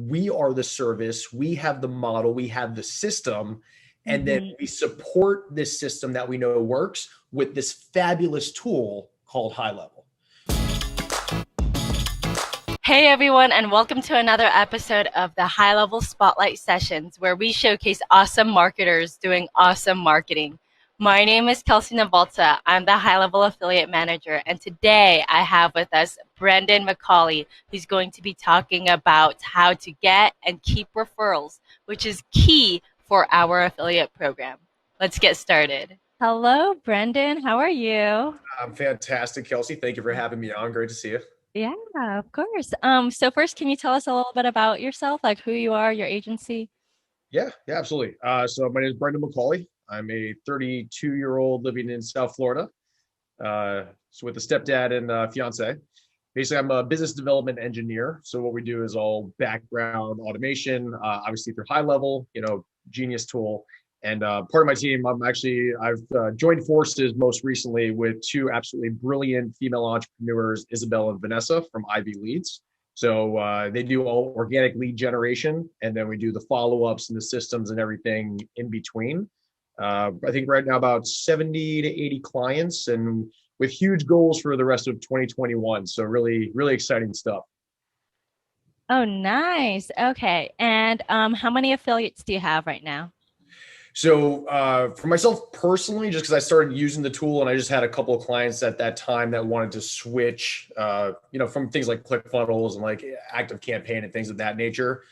we are the service, we have the model, we have the system, and then Mhm. we support this system that we know works with this fabulous tool called HighLevel. Hey everyone, and welcome to another episode of the High Level Spotlight Sessions, where we showcase awesome marketers doing awesome marketing. My name is Kelsey Navalta. I'm the High Level Affiliate Manager, and today I have with us Brendan McCauley, who's going to be talking about how to get and keep referrals, which is key for our affiliate program. Let's get started. Hello, Brendan. How are you? I'm fantastic, Kelsey. Thank you for having me on. Great to see you. Yeah, of course. So first, can you tell us a little bit about yourself, like who you are, your agency? Yeah, absolutely. So my name is Brendan McCauley. I'm a 32-year-old living in South Florida. So with a stepdad and fiance. Basically, I'm a business development engineer. So what we do is all background automation, obviously through HighLevel, genius tool. And part of my team, I've joined forces most recently with two absolutely brilliant female entrepreneurs, Isabel and Vanessa from Ivy Leads. So they do all organic lead generation, and then we do the follow-ups and the systems and everything in between. I think right now about 70 to 80 clients, and with huge goals for the rest of 2021. So really, really exciting stuff. Oh, nice. Okay. And how many affiliates do you have right now? So for myself personally, just because I started using the tool and I just had a couple of clients at that time that wanted to switch, from things like ClickFunnels and like active campaign and things of that nature.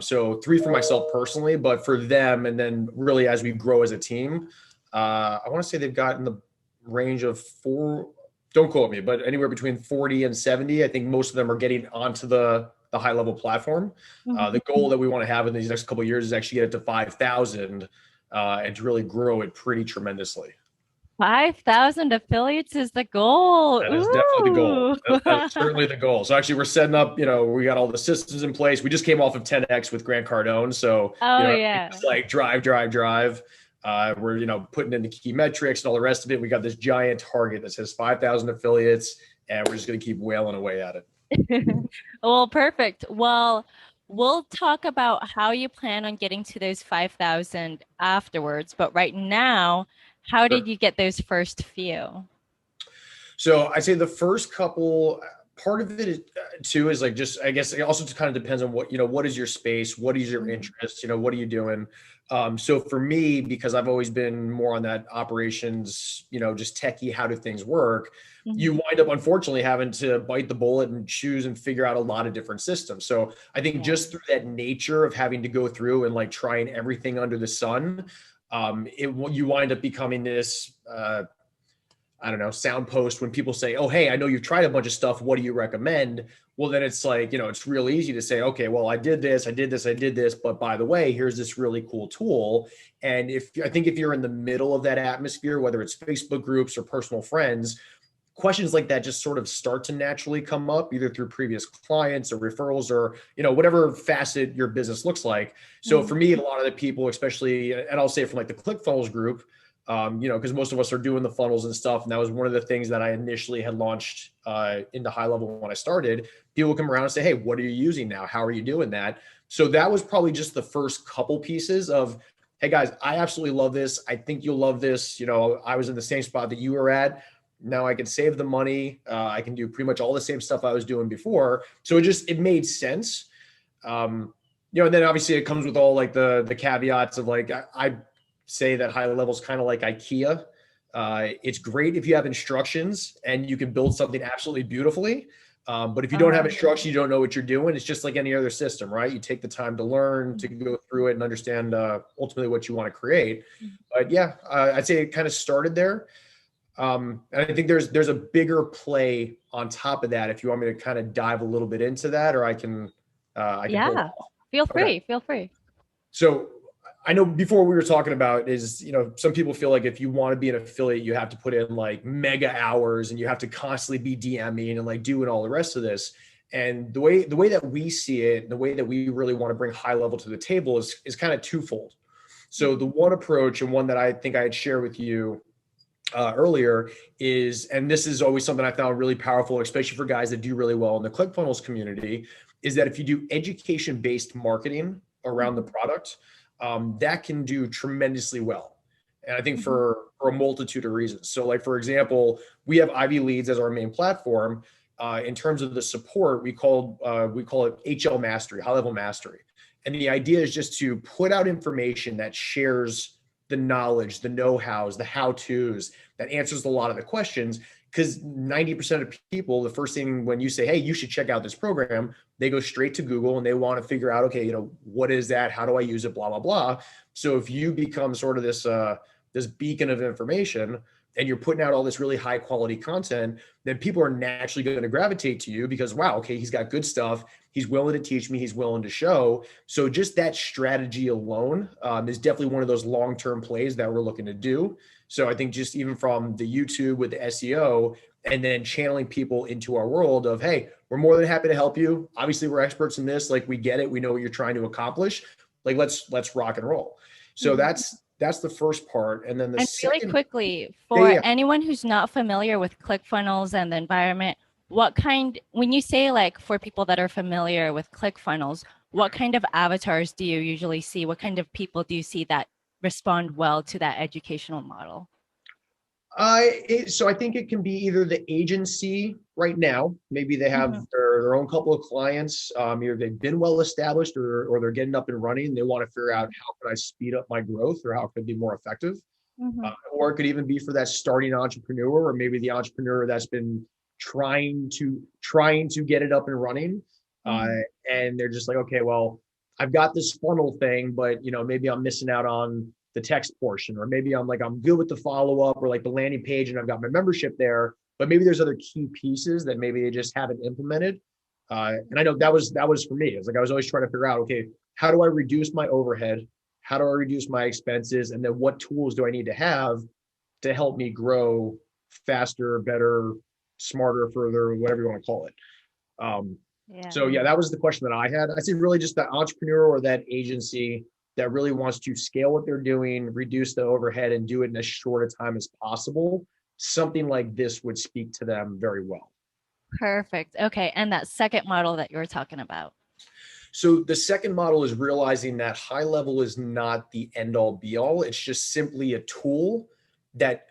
So three for myself personally, but for them, and then really as we grow as a team, I want to say they've got in the range of four. Don't quote me, but anywhere between 40 and 70. I think most of them are getting onto the HighLevel platform. The goal Mhm. that we want to have in these next couple of years is actually get it to 5,000 and to really grow it pretty tremendously. 5,000 affiliates is the goal. That is definitely the goal. Ooh. That is certainly the goal. So actually, we're setting up. We got all the systems in place. We just came off of 10x with Grant Cardone, so Oh, it's yeah. like drive, drive, drive. We're putting in the key metrics and all the rest of it. We got this giant target that says 5,000 affiliates, and we're just going to keep wailing away at it. Well, perfect. Well, we'll talk about how you plan on getting to those 5,000 afterwards. But right now, how did Sure. you get those first few? So I say the first couple, part of it is, too is like just I guess it also just kind of depends on what is your space, what is your Mhm. interest, what are you doing. So for me, because I've always been more on that operations, just techie, how do things work? You Mhm. wind up unfortunately having to bite the bullet and choose and figure out a lot of different systems. So I think Yeah. just through that nature of having to go through and like trying everything under the sun, you wind up becoming this. I don't know, sound post when people say, "Oh, hey, I know you've tried a bunch of stuff. What do you recommend?" Well, then it's like, it's real easy to say, "Okay, well, I did this, I did this, I did this, but by the way, here's this really cool tool." And if you're in the middle of that atmosphere, whether it's Facebook groups or personal friends, questions like that just sort of start to naturally come up either through previous clients or referrals or whatever facet your business looks like. So for Mhm. me, a lot of the people, especially, and I'll say from like the ClickFunnels group, because most of us are doing the funnels and stuff. And that was one of the things that I initially had launched into HighLevel when I started. People come around and say, "Hey, what are you using now? How are you doing that?" So that was probably just the first couple pieces of, "Hey guys, I absolutely love this. I think you'll love this." I was in the same spot that you were at. Now I can save the money. I can do pretty much all the same stuff I was doing before. So it made sense. And then obviously it comes with all like the caveats of like I say that HighLevel is kind of like IKEA. It's great if you have instructions and you can build something absolutely beautifully. But if you don't have Uh-huh. instructions, you don't know what you're doing. It's just like any other system, right? You take the time to learn, to go through it, and understand ultimately what you want to create. But yeah, I'd say it kind of started there. And I think there's a bigger play on top of that. If you want me to kind of dive a little bit into that, or I can hold Yeah. off. Feel Okay. free. Feel free. So I know before we were talking about is, some people feel like if you want to be an affiliate, you have to put in like mega hours and you have to constantly be DMing and like doing all the rest of this. And the way that we see it, the way that we really want to bring HighLevel to the table is kind of twofold. So the one approach, and one that I think I'd share with you earlier, and this is always something I found really powerful, especially for guys that do really well in the ClickFunnels community, is that if you do education-based marketing around the product, that can do tremendously well. And I think for a multitude of reasons. So like, for example, we have Ivy Leads as our main platform. In terms of the support, we call it HL mastery, high level mastery. And the idea is just to put out information that shares the knowledge, the know-hows, the how-tos, that answers a lot of the questions. Because 90% of people, the first thing when you say, hey, you should check out this program, they go straight to Google and they want to figure out, okay, what is that? How do I use it? Blah, blah, blah. So if you become sort of this beacon of information and you're putting out all this really high quality content, then people are naturally going to gravitate to you because, wow, okay, he's got good stuff. He's willing to teach me. He's willing to show. So just that strategy alone is definitely one of those long-term plays that we're looking to do. So I think just even from the YouTube with the SEO and then channeling people into our world of, hey, we're more than happy to help you. Obviously, we're experts in this. Like, we get it. We know what you're trying to accomplish. Like, let's rock and roll. So that's the first part. And then the second, really quickly, for anyone who's not familiar with ClickFunnels and the environment, when you say like for people that are familiar with ClickFunnels, what kind of avatars do you usually see? What kind of people do you see that respond well to that educational model? So I think it can be either the agency right now, maybe they have their own couple of clients, either they've been well established or they're getting up and running. They want to figure out how can I speed up my growth or how can I be more effective. Or it could even be for that starting entrepreneur, or maybe the entrepreneur that's been trying to get it up and running. And they're just like, okay, well, I've got this funnel thing, but maybe I'm missing out on the text portion, or maybe I'm good with the follow-up or like the landing page and I've got my membership there, but maybe there's other key pieces that maybe they just haven't implemented. And I know that was for me. It's like, I was always trying to figure out, okay, how do I reduce my overhead? How do I reduce my expenses? And then what tools do I need to have to help me grow faster, better, smarter, further, whatever you want to call it. So yeah, that was the question that I had. I see really just that entrepreneur or that agency that really wants to scale what they're doing, reduce the overhead, and do it in as short a time as possible. Something like this would speak to them very well. Perfect. Okay. And that second model that you were talking about. So the second model is realizing that HighLevel is not the end all be all. It's just simply a tool that,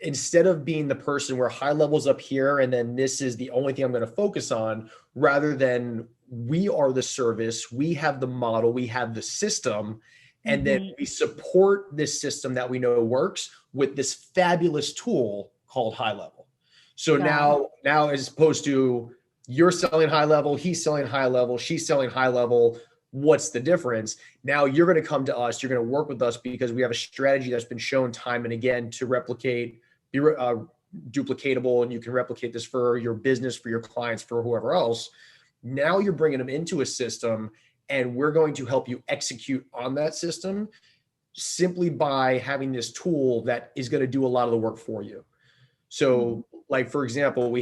instead of being the person where HighLevel's up here and then this is the only thing I'm going to focus on, rather than we are the service, we have the model, we have the system, and then we support this system that we know works with this fabulous tool called HighLevel. So now as opposed to you're selling HighLevel, he's selling HighLevel, she's selling HighLevel, what's the difference? Now you're going to come to us, you're going to work with us because we have a strategy that's been shown time and again to replicate, be duplicatable, and you can replicate this for your business, for your clients, for whoever else. Now you're bringing them into a system and we're going to help you execute on that system simply by having this tool that is going to do a lot of the work for you. So like, for example,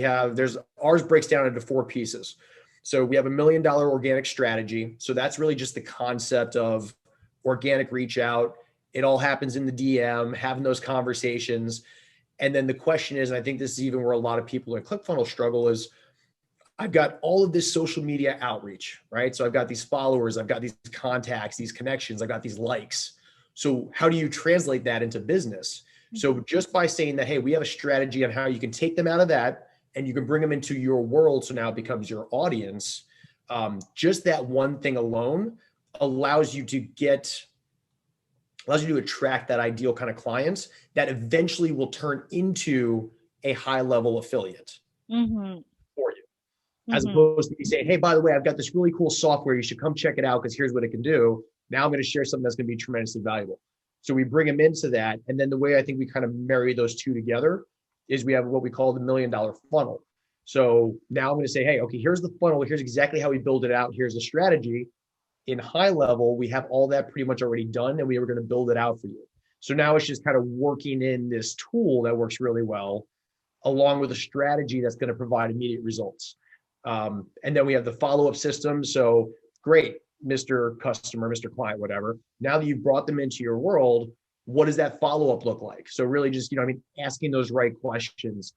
ours breaks down into 4 pieces. So we have $1 million organic strategy. So that's really just the concept of organic reach out. It all happens in the DM, having those conversations. And then the question is, and I think this is even where a lot of people in ClickFunnels struggle, is I've got all of this social media outreach, right? So I've got these followers, I've got these contacts, these connections, I've got these likes. So how do you translate that into business? So just by saying that, hey, we have a strategy on how you can take them out of that and you can bring them into your world, so now it becomes your audience. Just that one thing alone allows you to attract that ideal kind of clients that eventually will turn into a high-level affiliate for you. As opposed to me saying, hey, by the way, I've got this really cool software. You should come check it out because here's what it can do. Now I'm going to share something that's going to be tremendously valuable. So we bring them into that. And then the way I think we kind of marry those two together is we have what we call the $1 million funnel. So now I'm going to say, hey, okay, here's the funnel. Here's exactly how we build it out. Here's the strategy. In HighLevel, we have all that pretty much already done, and we were going to build it out for you. So now it's just kind of working in this tool that works really well, along with a strategy that's going to provide immediate results. And then we have the follow-up system. So great, Mr. Customer, Mr. Client, whatever. Now that you've brought them into your world, what does that follow-up look like? So really just, asking those right questions,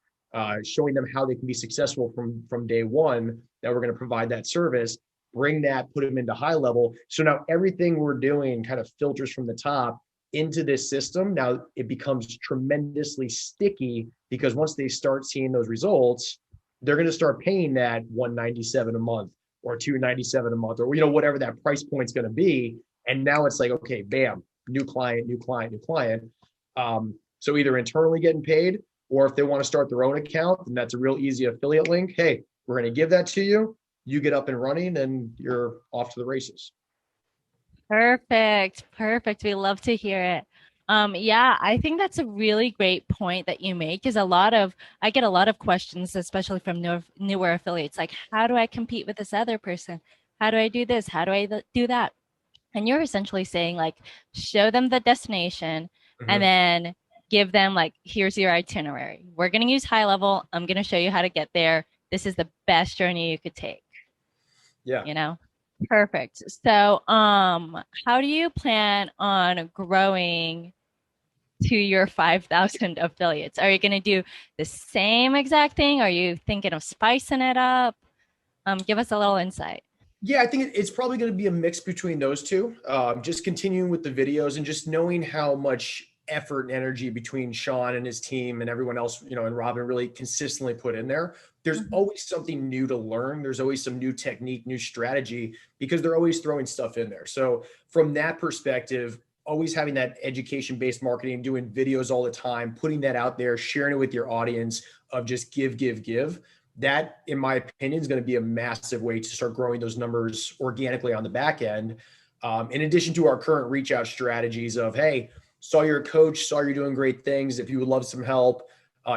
showing them how they can be successful from day one, that we're going to provide that service. bring that, put them into HighLevel. So now everything we're doing kind of filters from the top into this system. Now it becomes tremendously sticky because once they start seeing those results, they're going to start paying that $197 a month or $297 a month, or whatever that price point's going to be. And now it's like, okay, bam, new client, new client, new client. So either internally getting paid, or if they want to start their own account, then that's a real easy affiliate link. Hey, we're going to give that to you. You get up and running, and you're off to the races. Perfect. Perfect. We love to hear it. Yeah, I think that's a really great point that you make because I get a lot of questions, especially from newer affiliates, like, how do I compete with this other person? How do I do this? How do I do that? And you're essentially saying, like, show them the destination and then give them, like, here's your itinerary. We're going to use HighLevel. I'm going to show you how to get there. This is the best journey you could take. Yeah. Perfect. So, how do you plan on growing to your 5,000 affiliates? Are you going to do the same exact thing? Are you thinking of spicing it up? Give us a little insight. Yeah, I think it's probably going to be a mix between those two. Just continuing with the videos and just knowing how much effort and energy between Sean and his team and everyone else, and Robin really consistently put in there. There's always something new to learn. There's always some new technique, new strategy, because they're always throwing stuff in there. So from that perspective, always having that education-based marketing, doing videos all the time, putting that out there, sharing it with your audience of just give, give, give. That, in my opinion, is going to be a massive way to start growing those numbers organically on the back end. In addition to our current reach out strategies of, hey, saw your coach, saw you're doing great things. If you would love some help,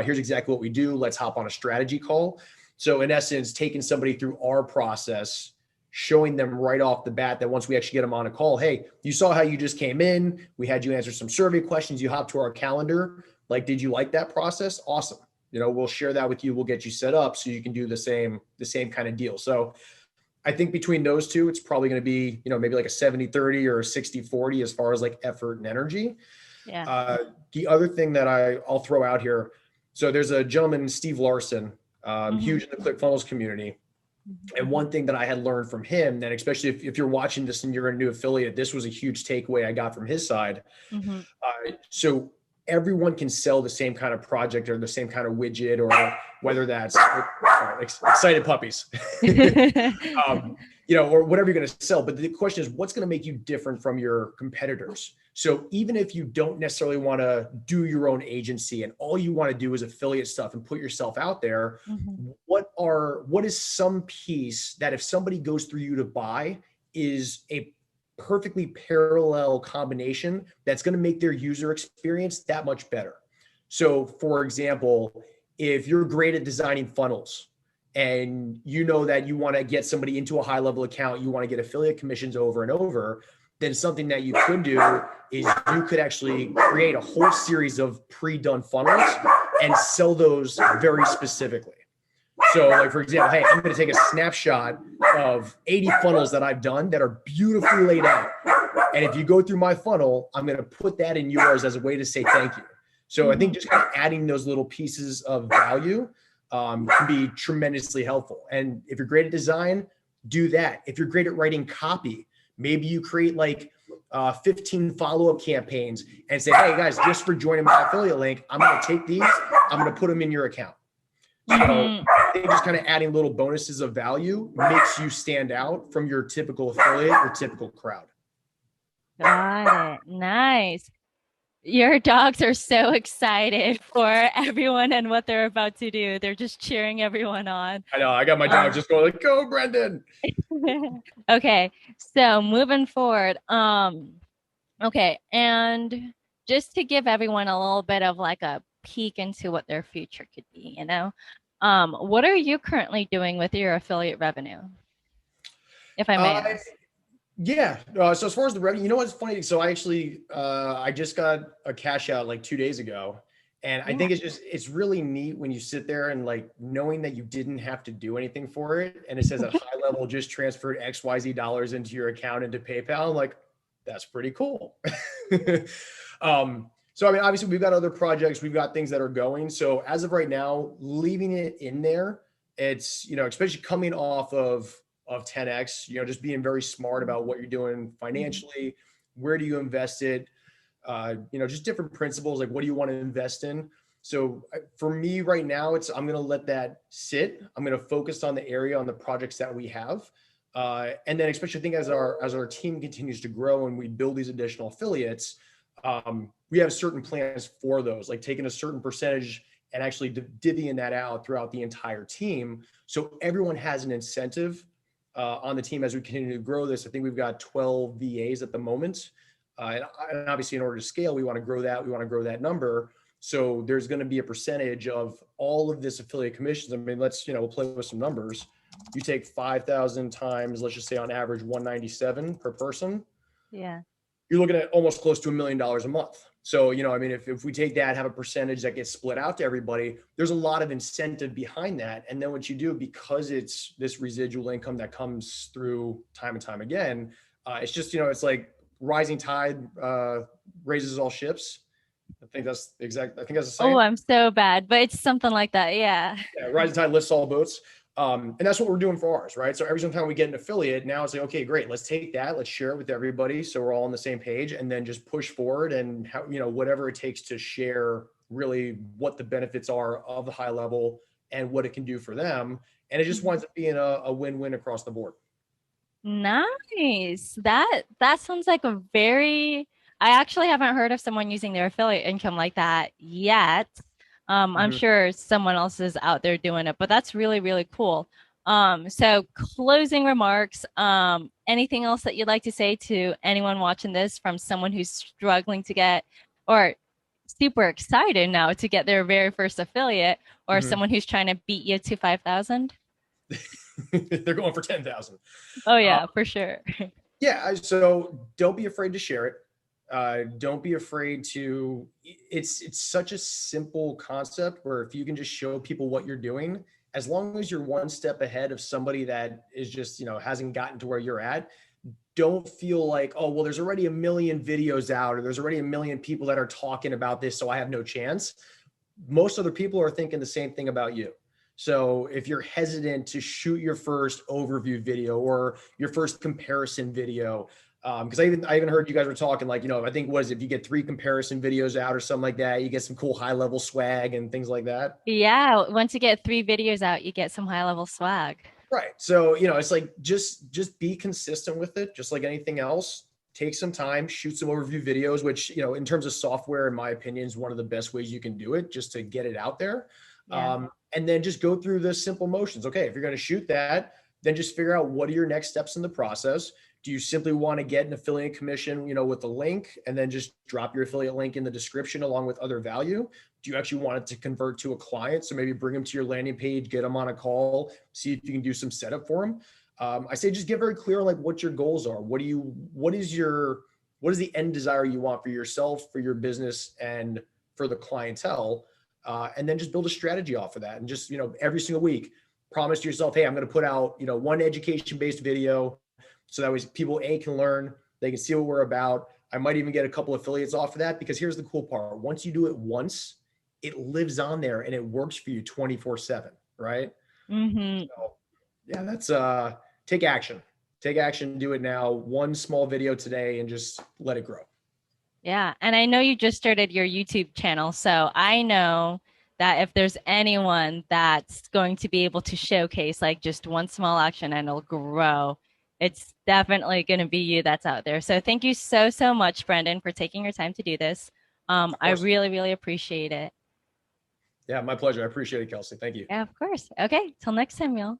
here's exactly what we do. Let's hop on a strategy call. So in essence, taking somebody through our process, showing them right off the bat that once we actually get them on a call, hey, you saw how you just came in. We had you answer some survey questions. You hopped to our calendar. Like, did you like that process? Awesome. We'll share that with you. We'll get you set up so you can do the same kind of deal. So I think between those two, it's probably going to be, maybe like a 70-30 or a 60-40 as far as like effort and energy. Yeah. The other thing that I'll throw out here. So there's a gentleman, Steve Larson, huge in the ClickFunnels community. And one thing that I had learned from him, that especially if you're watching this and you're a new affiliate, this was a huge takeaway I got from his side. So everyone can sell the same kind of project or the same kind of widget, or whether that's excited puppies, or whatever you're going to sell. But the question is, what's going to make you different from your competitors? So even if you don't necessarily want to do your own agency and all you want to do is affiliate stuff and put yourself out there, what is some piece that if somebody goes through you to buy is a perfectly parallel combination that's going to make their user experience that much better? So for example, if you're great at designing funnels and you know that you want to get somebody into a HighLevel account, you want to get affiliate commissions over and over, then something that you could do is you could actually create a whole series of pre-done funnels and sell those very specifically. So like, for example, hey, I'm going to take a snapshot of 80 funnels that I've done that are beautifully laid out. And if you go through my funnel, I'm going to put that in yours as a way to say thank you. So I think just kind of adding those little pieces of value can be tremendously helpful. And if you're great at design, do that. If you're great at writing copy, maybe you create like 15 follow-up campaigns and say, hey guys, just for joining my affiliate link, I'm going to take these, I'm going to put them in your account. So I think just kind of adding little bonuses of value makes you stand out from your typical affiliate or typical crowd. Got it. Nice. Your dogs are so excited for everyone and what they're about to do. They're just cheering everyone on. I know. I got my dog just going like, go, Brendan. Okay. So moving forward. Okay. And just to give everyone a little bit of like a peek into what their future could be, what are you currently doing with your affiliate revenue? If I may ask. Yeah. So as far as the revenue, what's funny? So I actually, I just got a cash out like 2 days ago. And I think it's really neat when you sit there and like knowing that you didn't have to do anything for it. And it says at HighLevel just transferred XYZ dollars into your account into PayPal. I'm like, that's pretty cool. So, I mean, obviously we've got other projects, we've got things that are going. So as of right now, leaving it in there, it's, especially coming off of of 10x. Just being very smart about what you're doing financially. Where do you invest it? Just different principles, like what do you want to invest in? So for me right now, I'm going to let that sit. I'm going to focus on the area, on the projects that we have. And then especially I think as our team continues to grow and we build these additional affiliates, we have certain plans for those, like taking a certain percentage and actually divvying that out throughout the entire team. So everyone has an incentive on the team as we continue to grow this. I think we've got 12 VAs at the moment. And obviously in order to scale, we want to grow that. We want to grow that number. So there's going to be a percentage of all of this affiliate commissions. I mean, we'll play with some numbers. You take 5,000 times, let's just say on average, 197 per person. Yeah. You're looking at almost close to $1 million a month. So, I mean, if we take that, have a percentage that gets split out to everybody, there's a lot of incentive behind that. And then what you do, because it's this residual income that comes through time and time again, it's just, it's like rising tide raises all ships. I think that's the saying. Oh, I'm so bad, but it's something like that. Yeah. Yeah, rising tide lifts all boats. And that's what we're doing for ours, right? So every single time we get an affiliate, now it's like, okay, great, let's take that, let's share it with everybody, so we're all on the same page, and then just push forward and whatever it takes to share really what the benefits are of the HighLevel and what it can do for them. And it just winds up being a win-win across the board. Nice. That sounds like a very, I actually haven't heard of someone using their affiliate income like that yet. I'm sure someone else is out there doing it, but that's really, really cool. So closing remarks, anything else that you'd like to say to anyone watching this from someone who's struggling to get or super excited now to get their very first affiliate, or someone who's trying to beat you to 5,000? They're going for 10,000. Oh yeah, for sure. Yeah. So don't be afraid to share it. Don't be afraid to, it's such a simple concept where if you can just show people what you're doing, as long as you're one step ahead of somebody that is just, hasn't gotten to where you're at, don't feel like, oh, well, there's already a million videos out, or there's already a million people that are talking about this, so I have no chance. Most other people are thinking the same thing about you. So if you're hesitant to shoot your first overview video or your first comparison video, because I even heard you guys were talking like, I think if you get 3 comparison videos out or something like that, you get some cool HighLevel swag and things like that. Yeah, once you get 3 videos out, you get some HighLevel swag. Right. So, it's like just be consistent with it, just like anything else. Take some time, shoot some overview videos, which, in terms of software, in my opinion, is one of the best ways you can do it, just to get it out there. Yeah. And then just go through the simple motions. Okay, if you're going to shoot that, then just figure out what are your next steps in the process. Do you simply want to get an affiliate commission, with the link, and then just drop your affiliate link in the description along with other value? Do you actually want it to convert to a client? So maybe bring them to your landing page, get them on a call, see if you can do some setup for them. I say just get very clear on like what your goals are. What is the end desire you want for yourself, for your business, and for the clientele? And then just build a strategy off of that. And just, every single week, promise to yourself, hey, I'm going to put out, one education-based video. So that way people can learn, they can see what we're about. I might even get a couple affiliates off of that, because here's the cool part. Once you do it once, it lives on there and it works for you 24/7, right? So, yeah, that's take action. Take action, do it now. One small video today and just let it grow. Yeah. And I know you just started your YouTube channel. So I know that if there's anyone that's going to be able to showcase like just one small action and it'll grow, it's definitely going to be you that's out there. So thank you so, so much, Brendan, for taking your time to do this. I really, really appreciate it. Yeah, my pleasure. I appreciate it, Kelsey. Thank you. Yeah, of course. Okay. Till next time, y'all.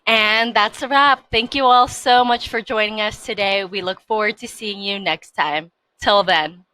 And that's a wrap. Thank you all so much for joining us today. We look forward to seeing you next time. Till then.